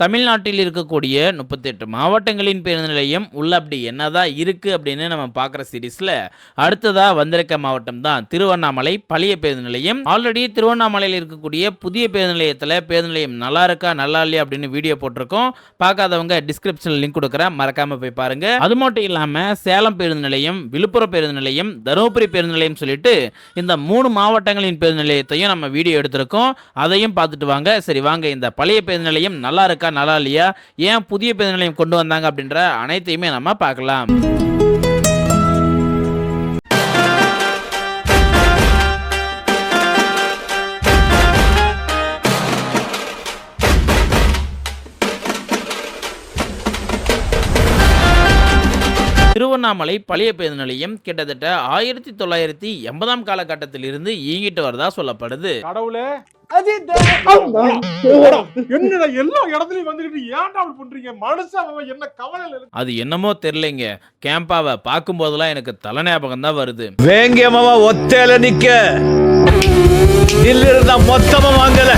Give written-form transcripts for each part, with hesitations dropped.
தமிழ்நாட்டில் இருக்கக்கூடிய 38 மாவட்டங்களின் பேருந்து நிலையம் உள்ள அப்படி என்னதான் இருக்கு அப்படின்னு நம்ம பார்க்குற சீரீஸில் அடுத்ததாக வந்திருக்க மாவட்டம் தான் திருவண்ணாமலை பழைய பேருந்து நிலையம். ஆல்ரெடி திருவண்ணாமலையில் இருக்கக்கூடிய புதிய பேருந்து நிலையத்தில் பேருந்து நிலையம் நல்லா இருக்கா நல்லா இல்லையா அப்படின்னு வீடியோ போட்டிருக்கோம். பார்க்காதவங்க டிஸ்கிரிப்ஷனில் லிங்க் கொடுக்குறேன், மறக்காம போய் பாருங்க. அது மட்டும் இல்லாமல் சேலம் பேருந்து நிலையம், விழுப்புரம் பேருந்து நிலையம், தருமபுரி பேருந்து நிலையம் சொல்லிட்டு இந்த 3 மாவட்டங்களின் பேருந்து நிலையத்தையும் நம்ம வீடியோ எடுத்திருக்கோம். அதையும் பார்த்துட்டு வாங்க. சரி வாங்க, இந்த பழைய பேருந்து நிலையம் நல்லா இருக்கா நல்லா இல்லையா, ஏன் புதிய பேருந்து நிலையம் கொண்டு வந்தாங்க அப்படின்ற அனைத்தையுமே நம்ம பார்க்கலாம். திருவண்ணாமலை பழைய பேருந்து நிலையம் கிட்டத்தட்ட 1980ஆம் காலகட்டத்தில் இருந்து இயங்கிட்டு வரதா சொல்லப்படுது. கடவுளே, என்னடா எல்லா இடத்துலயும் வந்துட்டு ஏன்டா பண்றீங்க? மனுஷன் என்ன கவலையில இருக்கு? அது என்னமோ தெரியலங்க, கேம்பாவை பார்க்கும் போதெல்லாம் எனக்கு தலை ஞாபகம் தான் வருது. வேங்கியமாவா ஒத்தையில நிக்க நில்லு, மொத்தமா வாங்கல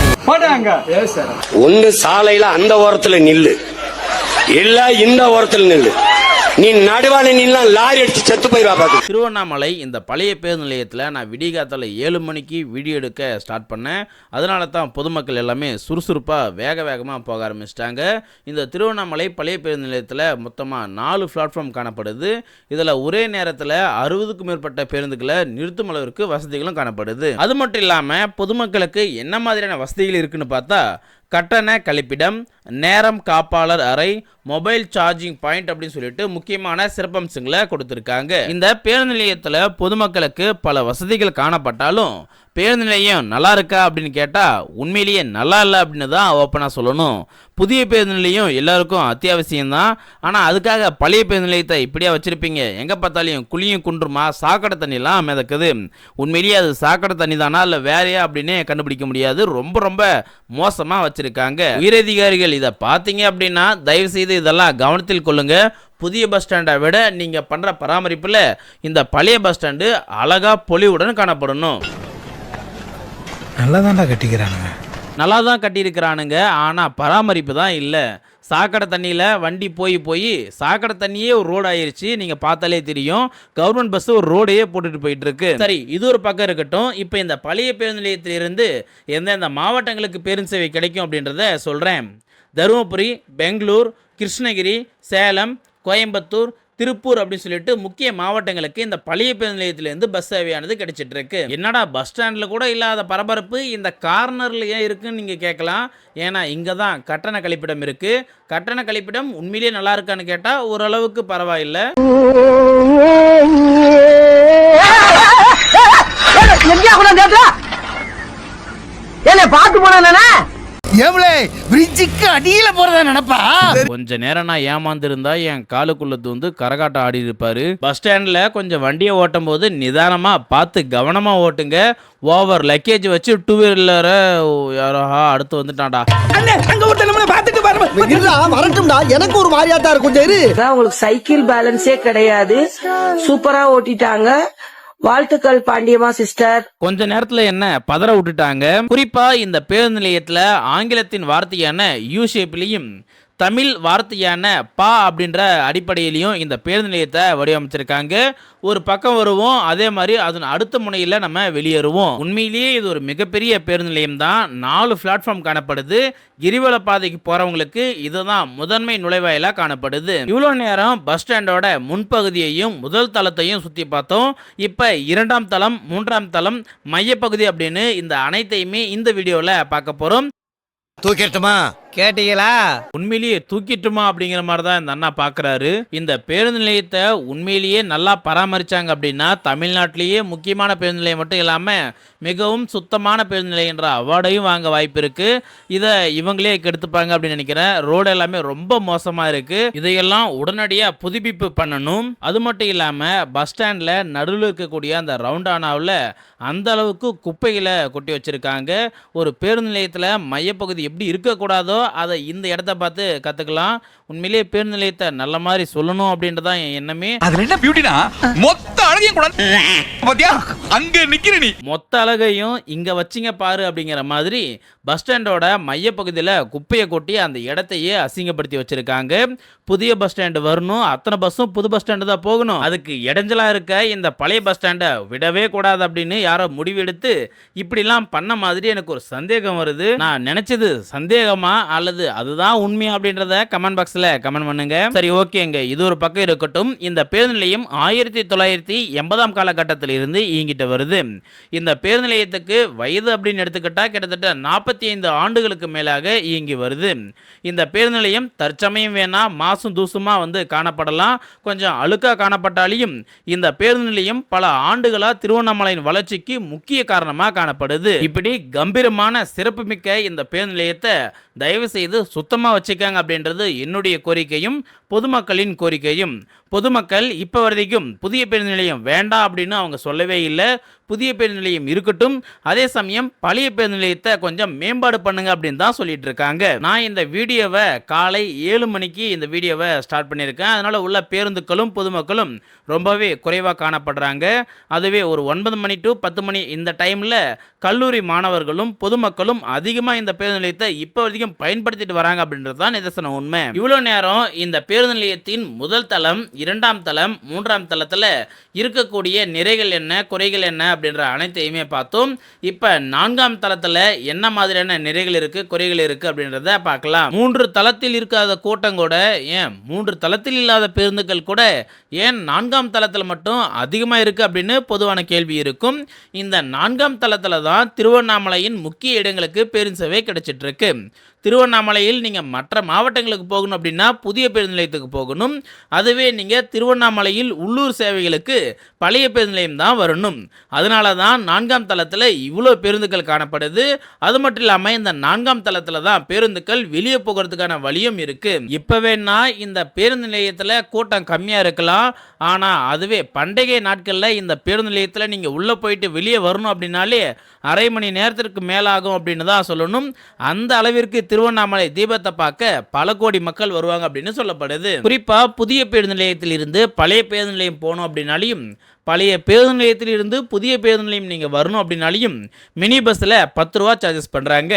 ஒன்னு சாலையில அந்த ஓரத்துல நில்லு, இல்ல இந்த ஓரத்துல நில்லு. நீ நடுவால நின்னா லாரி அடிச்சு செத்து போயிடுவா பாத்து. திருவண்ணாமலை இந்த பழைய பேருந்து நிலையத்தில் நான் விடிகாத்தால 7 மணிக்கு வீடியோ எடுக்க ஸ்டார்ட் பண்ணேன். அதனால தான் பொதுமக்கள் எல்லாமே சுறுசுறுப்பாக வேகமாக போக ஆரம்பிச்சிட்டாங்க. இந்த திருவண்ணாமலை பழைய பேருந்து நிலையத்தில் மொத்தமாக 4 பிளாட்ஃபார்ம் காணப்படுது. இதில் ஒரே நேரத்தில் 60க்கும் மேற்பட்ட பேருந்துகளை நிறுத்தும் அளவிற்கு வசதிகளும் காணப்படுது. அது மட்டும் இல்லாமல் பொதுமக்களுக்கு என்ன மாதிரியான வசதிகள் இருக்குன்னு பார்த்தா, கட்டண கழிப்பிடம், நேரம் காப்பாளர் அறை, மொபைல் சார்ஜிங் பாயிண்ட் அப்படின்னு சொல்லிட்டு முக்கியமான சிறப்பம்சங்களை கொடுத்துருக்காங்க. இந்த பேருந்து நிலையத்தில் பொதுமக்களுக்கு பல வசதிகள் காணப்பட்டாலும் பேருந்து நிலையம் நல்லா இருக்கா அப்படின்னு கேட்டால் உண்மையிலேயே நல்லா இல்லை அப்படின்னு தான் ஓப்பனாக சொல்லணும். புதிய பேருந்து நிலையம் எல்லாருக்கும் அத்தியாவசியம்தான். ஆனால் அதுக்காக பழைய பேருந்து நிலையத்தை இப்படியா வச்சுருப்பீங்க? எங்கே பார்த்தாலையும் குழியும் குன்றுமா சாக்கடை தண்ணிலாம் மிதக்குது. உண்மையிலேயே அது சாக்கடை தண்ணி தானா இல்லை வேறையா அப்படின்னே கண்டுபிடிக்க முடியாது. ரொம்ப மோசமாக வச்சுருக்காங்க. உயரதிகாரிகள் இதை பார்த்தீங்க அப்படின்னா தயவு செய்து இதெல்லாம் கவனத்தில் கொள்ளுங்க. புதிய பஸ் ஸ்டாண்டை விட நீங்கள் பண்ணுற பராமரிப்பில் இந்த பழைய பஸ் ஸ்டாண்டு அழகாக பொலிவுடன் காணப்படணும். நல்லா தான் கட்டியிருக்கிறானுங்க, ஆனால் பராமரிப்பு தான் இல்லை. சாக்கடை தண்ணியில் வண்டி போய் சாக்கடை தண்ணியே ஒரு ரோடு ஆயிருச்சு. நீங்கள் பார்த்தாலே தெரியும், கவர்மெண்ட் பஸ் ஒரு ரோடையே போட்டுட்டு போயிட்டு இருக்கு. சரி, இது ஒரு பக்கம் இருக்கட்டும். இப்போ இந்த பழைய பேருந்து நிலையத்திலிருந்து எந்தெந்த மாவட்டங்களுக்கு பேருந்து சேவை கிடைக்கும் அப்படின்றத சொல்கிறேன். தருமபுரி, பெங்களூர், கிருஷ்ணகிரி, சேலம், கோயம்புத்தூர், திருப்பூர் அப்படின்னு சொல்லிட்டு முக்கிய மாவட்டங்களுக்கு இந்த பழைய பேருந்து நிலையத்திலேருந்து பஸ் சேவையானது கிடைச்சிட்டு இருக்கு. என்னடா பஸ் ஸ்டாண்டில் கூட இல்லாத பரபரப்பு இந்த கார்னரில் ஏன் இருக்குன்னு நீங்கள் கேட்கலாம். ஏன்னா இங்கே தான் கட்டண கழிப்பிடம் இருக்கு. கட்டண கழிப்பிடம் உண்மையிலேயே நல்லா இருக்கான்னு கேட்டால் ஓரளவுக்கு பரவாயில்லை. கொஞ்ச நேரம் நான் ஏமாந்துருந்தா என் காலுக்குள்ளது வந்து கரகாட்டம் ஆடி இருப்பாரு. பஸ் ஸ்டாண்ட்ல கொஞ்சம் வண்டியை ஓட்டும் போது நிதானமா பார்த்து கவனமா ஓட்டுங்க. ஓவர் லக்கேஜ் வச்சு 2 வீலரை யாரோ அடுத்து வந்துட்டான்டா. எனக்கு ஒரு மாதிரியாட்டா இருக்கும். உங்களுக்கு சைக்கிள் பேலன்ஸே கிடையாது, சூப்பரா ஓட்டிட்டாங்க. வாழ்த்துக்கள் பாண்டியம்மா சிஸ்டர். கொஞ்ச நேரத்துல என்ன பதற விட்டுட்டாங்க. குறிப்பா இந்த பேருந்து நிலையத்துல ஆங்கிலத்தின் வார்த்தையான யூ ஷேப்லயும் தமிழ் வார்த்தையான பா அப்படின்ற அடிப்படையிலையும் இந்த பேருந்து நிலையத்தை வடிவமைச்சிருக்காங்க. ஒரு பக்கம் வருவோம், அதே மாதிரி அதன் அடுத்த முனையில் நம்ம வெளியேறுவோம். உண்மையிலேயே இது ஒரு மிகப்பெரிய பேருந்து நிலையம் தான். 4 பிளாட்ஃபார்ம் காணப்படுது. கிரிவல பாதைக்கு போறவங்களுக்கு இதுதான் முதன்மை நுழைவாயிலாக காணப்படுது. இவ்வளோ நேரம் பஸ் ஸ்டாண்டோட முன்பகுதியையும் முதல் தளத்தையும் சுற்றி பார்த்தோம். இப்போ 2ஆம் தளம், 3ஆம் தளம், மையப்பகுதி அப்படின்னு இந்த அனைத்தையுமே இந்த வீடியோவில் பார்க்க போகிறோம். தூக்கிட்டுமா கேட்டீங்களா? உண்மையிலேயே தூக்கிட்டுமா அப்படிங்கிற மாதிரி தான் இந்த அண்ணா பார்க்குறாரு. இந்த பேருந்து நிலையத்தை உண்மையிலேயே நல்லா பராமரித்தாங்க அப்படின்னா தமிழ்நாட்டிலேயே முக்கியமான பேருந்து நிலையம் மட்டும் இல்லாமல் மிகவும் சுத்தமான பேருந்து நிலையம் என்ற அவார்டையும் வாங்க வாய்ப்பு இருக்குது. இதை இவங்களே கெடுத்துப்பாங்க அப்படின்னு நினைக்கிறேன். ரோடு எல்லாமே ரொம்ப மோசமாக இருக்குது. இதையெல்லாம் உடனடியாக புதுப்பிப்பு பண்ணணும். அது மட்டும் இல்லாமல் பஸ் ஸ்டாண்டில் நடுவில் இருக்கக்கூடிய அந்த ரவுண்டானாவில் அந்த அளவுக்கு குப்பைகளை கொட்டி வச்சுருக்காங்க. ஒரு பேருந்து நிலையத்தில் மையப்பகுதி எப்படி இருக்கக்கூடாதோ அதை இந்த இடத்த பார்த்து கற்றுக்கலாம். உண்மையிலேயே பேருந்து நிலையத்தை நல்ல மாதிரி சொல்லணும் அப்படின்றதான் என் எண்ணமே. அதுல என்ன பியூட்டினா மொத்த அழகையும் கூட பாத்தியா அங்க நிக்கிற நீ மொத்த அழகையும் இங்கே வச்சிங்க பாரு அப்படிங்கிற மாதிரி பஸ் ஸ்டாண்டோட மையப்பகுதியில் குப்பையை கொட்டி அந்த இடத்தையே அசிங்கப்படுத்தி வச்சுருக்காங்க. புதிய பஸ் ஸ்டாண்டு வரணும், அத்தனை பஸ்ஸும் புது பஸ் ஸ்டாண்டு தான் போகணும், அதுக்கு இடைஞ்சலாக இருக்க இந்த பழைய பஸ் ஸ்டாண்டை விடவே கூடாது அப்படின்னு யாரோ முடிவெடுத்து இப்படிலாம் பண்ண மாதிரி எனக்கு ஒரு சந்தேகம் வருது. நான் நினைச்சது சந்தேகமா அல்லது அதுதான் உண்மையா அப்படின்றத கமெண்ட் பாக்ஸில் கமெண்ட் பண்ணுங்க. சரி, ஓகேங்க, இது ஒரு பக்கம் இருக்கட்டும். இந்த பேருந்து நிலையம் 1980 காலகட்டத்தில் இருந்து இயங்கிட்டு வருது. இந்த பேருந்து நிலையத்துக்கு வயது அப்படின்னு எடுத்துக்கிட்டா கிட்டத்தட்ட 45 ஆண்டுகளுக்கு மேலாக இயங்கி வருது. இந்த பேருந்து நிலையம் தற்சமயம் வேணா மாசும் தூசுமா காணப்படலாம், கொஞ்சம் அழுக்கா காணப்பட்டாலையும் இந்த பேருந்து நிலையம் பல ஆண்டுகளா திருவண்ணாமலையின் வளர்ச்சிக்கு முக்கிய காரணமா காணப்படுது. இப்படி கம்பீரமான சிறப்புமிக்க இந்த பேருந்து நிலையத்தை தயவு செய்து சுத்தமா வச்சுக்காங்க அப்படின்றது என்னுடைய கோரிக்கையும் பொதுமக்களின் கோரிக்கையும். பொதுமக்கள் இப்போ வரைக்கும் புதிய பேருந்து நிலையம் வேண்டாம் அப்படின்னு அவங்க சொல்லவே இல்லை. புதிய பேருந்து நிலையம் இருக்கட்டும், அதே சமயம் பழைய பேருந்து நிலையத்தை கொஞ்சம் மேம்பாடு பண்ணுங்க அப்படின்னு தான் சொல்லிட்டு இருக்காங்க. நான் இந்த வீடியோவை காலை 7 மணிக்கு இந்த வீடியோவை ஸ்டார்ட் பண்ணியிருக்கேன். அதனால உள்ள பேருந்துகளும் பொதுமக்களும் ரொம்பவே குறைவாக காணப்படுறாங்க. அதுவே ஒரு 9 மணி டு 10 மணி இந்த டைமில் கல்லூரி மாணவர்களும் பொதுமக்களும் அதிகமாக இந்த பேருந்து நிலையத்தை இப்போ வரைக்கும் பயன்படுத்திட்டு வராங்க அப்படின்றது தான் நிதர்சன உண்மை. இவ்வளோ நேரம் இந்த பேருந்து நிலையத்தின் முதல் தளம், 2ஆம் தளம், 3ஆம் தளத்தில் இருக்கக்கூடிய நிறைகள் என்ன, குறைகள் என்ன அப்படின்ற அனைத்தையுமே பார்த்தோம். இப்போ 4ஆம் தளத்தில் என்ன மாதிரியான நிறைகள் இருக்குது, குறைகள் இருக்குது அப்படின்றத பார்க்கலாம். 3 தளத்தில் இருக்காத கூட்டம் கூட, ஏன் 3 தளத்தில் இல்லாத பேருந்துகள் கூட ஏன் 4ஆம் தளத்தில் மட்டும் அதிகமாக இருக்குது அப்படின்னு பொதுவான கேள்வி இருக்கும். இந்த 4ஆம் தளத்தில் தான் திருவண்ணாமலையின் முக்கிய இடங்களுக்கு பேருந்து சேவை கிடைச்சிட்டு இருக்கு. திருவண்ணாமலையில் நீங்கள் மற்ற மாவட்டங்களுக்கு போகணும் அப்படின்னா புதிய பேருந்து நிலையத்துக்கு போகணும். அதுவே நீங்கள் திருவண்ணாமலையில் உள்ளூர் சேவைகளுக்கு பழைய பேருந்து நிலையம் தான் வரணும். அதனால தான் 4ஆம் தளத்தில் இவ்வளோ பேருந்துகள் காணப்படுது. அது மட்டும் இல்லாமல் இந்த 4ஆம் தளத்தில் தான் பேருந்துகள் வெளியே போகிறதுக்கான வழியும் இருக்குது. இப்போ வேணா இந்த பேருந்து நிலையத்தில் கூட்டம் கம்மியாக இருக்கலாம், ஆனால் அதுவே பண்டிகை நாட்களில் இந்த பேருந்து நிலையத்தில் நீங்கள் உள்ளே போயிட்டு வெளியே வரணும் அப்படின்னாலே அரை மணி நேரத்திற்கு மேலாகும் அப்படின்னு தான் சொல்லணும். அந்த அளவிற்கு திருவண்ணாமலை தீபத்தை பார்க்க பல கோடி மக்கள் வருவாங்க அப்படின்னு சொல்லப்படுது. குறிப்பா புதிய பேருந்து நிலையத்தில் இருந்து பழைய பேருந்து நிலையம் போகணும் அப்படின்னாலையும், பழைய பேருந்து நிலையத்தில் இருந்து புதிய பேருந்து நிலையம் நீங்கள் வரணும் அப்படின்னாலையும் மினி பஸ்ஸில் 10 ரூபா சார்ஜஸ் பண்ணுறாங்க.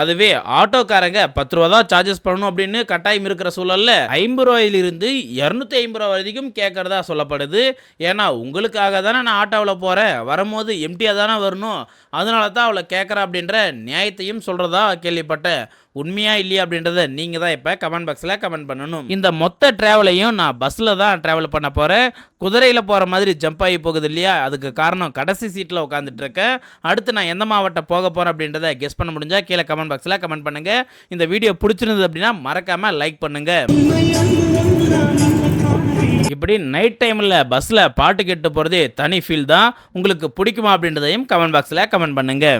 அதுவே ஆட்டோக்காரங்க 10 ரூபா தான் சார்ஜஸ் பண்ணணும் அப்படின்னு கட்டாயம் இருக்கிற சூழலில் 50 ரூபாயிலிருந்து 250 ரூபா வரைக்கும் கேட்கறதா சொல்லப்படுது. ஏன்னா உங்களுக்காக தானே நான் ஆட்டோவில் போகிறேன், வரும்போது எம்டியாக தானே வரணும், அதனால தான் அவளை கேட்குறேன் அப்படின்ற நியாயத்தையும் சொல்கிறதா கேள்விப்பட்டேன். உண்மையா இல்லையா அப்படின்றத நீங்கள் தான் இப்போ கமெண்ட் பாக்ஸில் கமெண்ட் பண்ணணும். இந்த மொத்த ட்ராவலையும் நான் பஸ்ஸில் தான் ட்ராவல் பண்ண போகிறேன். குதிரையில் போகிற மாதிரி ஜம்ப் ஆகி போகுது இல்லையா, அதுக்கு காரணம் கடைசி சீட்டில் உட்காந்துட்டு இருக்கேன். அடுத்து நான் எந்த மாவட்டம் போக போகிறேன் அப்படின்றத கெஸ் பண்ண முடிஞ்சால் கீழே கமெண்ட் பாக்ஸில் கமெண்ட் பண்ணுங்கள். இந்த வீடியோ பிடிச்சிருந்தது அப்படின்னா மறக்காமல் லைக் பண்ணுங்கள். இப்படி நைட் டைமில் பஸ்ஸில் பாட்டு கேட்டு போகிறதே தனி ஃபீல் தான். உங்களுக்கு பிடிக்குமா அப்படின்றதையும் கமெண்ட் பாக்ஸில் கமெண்ட் பண்ணுங்கள்.